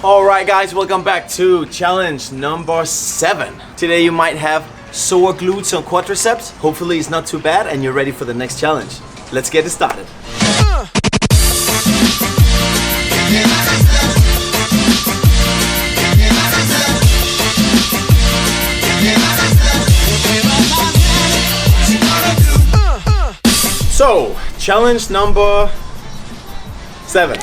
Alright guys, welcome back to challenge number 7. Today you might have sore glutes or quadriceps. Hopefully it's not too bad and you're ready for the next challenge. Let's get it started. So, challenge number 7.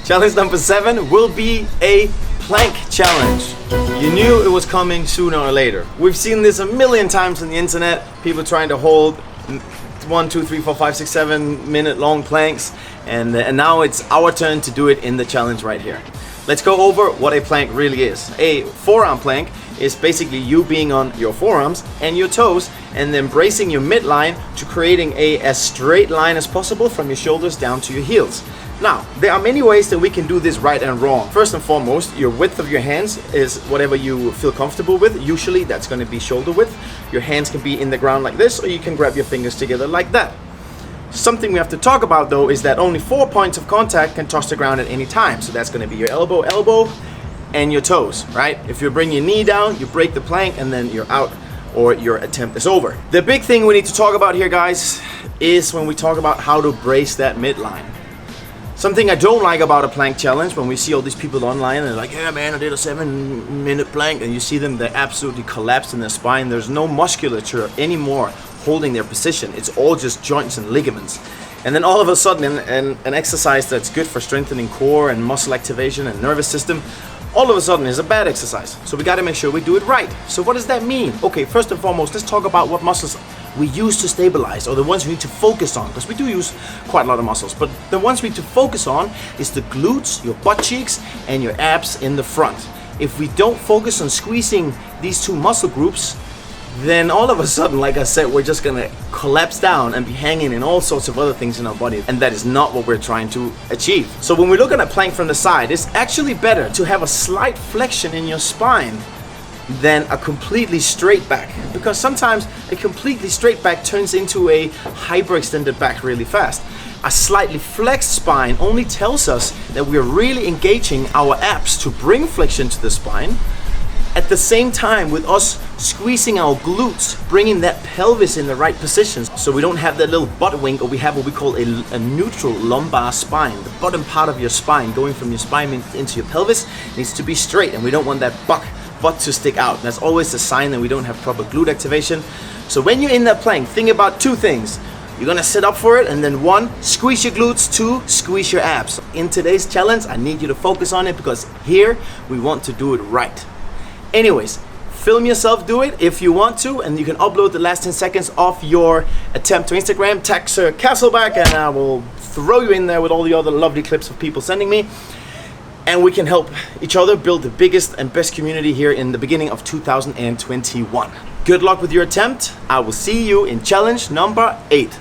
Challenge number 7 will be a plank challenge. You knew it was coming sooner or later. We've seen this a million times on the internet. People trying to hold 1, 2, 3, 4, 5, 6, 7 minute long planks. And now it's our turn to do it in the challenge right here. Let's go over what a plank really is. A forearm plank is basically you being on your forearms and your toes and then bracing your midline to creating as straight line as possible from your shoulders down to your heels. Now, there are many ways that we can do this right and wrong. First and foremost, your width of your hands is whatever you feel comfortable with. Usually that's going to be shoulder width. Your hands can be in the ground like this, or you can grab your fingers together like that. Something we have to talk about though is that only 4 points of contact can touch the ground at any time. So that's going to be your elbow, and your toes, right? If you bring your knee down, you break the plank and then you're out or your attempt is over. The big thing we need to talk about here, guys, is when we talk about how to brace that midline. Something I don't like about a plank challenge, when we see all these people online and they're like, yeah man, I did a 7-minute plank, and you see them, they're absolutely collapsed in their spine. There's no musculature anymore holding their position. It's all just joints and ligaments. And then all of a sudden, an exercise that's good for strengthening core and muscle activation and nervous system, all of a sudden is a bad exercise. So we gotta make sure we do it right. So what does that mean? Okay, first and foremost, let's talk about what muscles we use to stabilize, or the ones we need to focus on, because we do use quite a lot of muscles, but the ones we need to focus on is the glutes, your butt cheeks, and your abs in the front. If we don't focus on squeezing these two muscle groups, then all of a sudden, like I said, we're just gonna collapse down and be hanging in all sorts of other things in our body, and that is not what we're trying to achieve. So when we're looking at plank from the side, it's actually better to have a slight flexion in your spine than a completely straight back, because sometimes a completely straight back turns into a hyperextended back really fast. A slightly flexed spine only tells us that we're really engaging our abs to bring flexion to the spine, at the same time with us squeezing our glutes, bringing that pelvis in the right positions, so we don't have that little butt wink, or we have what we call a neutral lumbar spine. The bottom part of your spine, going from your spine into your pelvis, needs to be straight, and we don't want that butt to stick out. That's always a sign that we don't have proper glute activation. So when you're in that plank, think about 2 things. You're gonna sit up for it, and then 1, squeeze your glutes, 2, squeeze your abs. In today's challenge, I need you to focus on it, because here we want to do it right. Anyways, film yourself do it if you want to, and you can upload the last 10 seconds of your attempt to Instagram, tag Sir Castleback, and I will throw you in there with all the other lovely clips of people sending me. And we can help each other build the biggest and best community here in the beginning of 2021. Good luck with your attempt. I will see you in challenge number 8.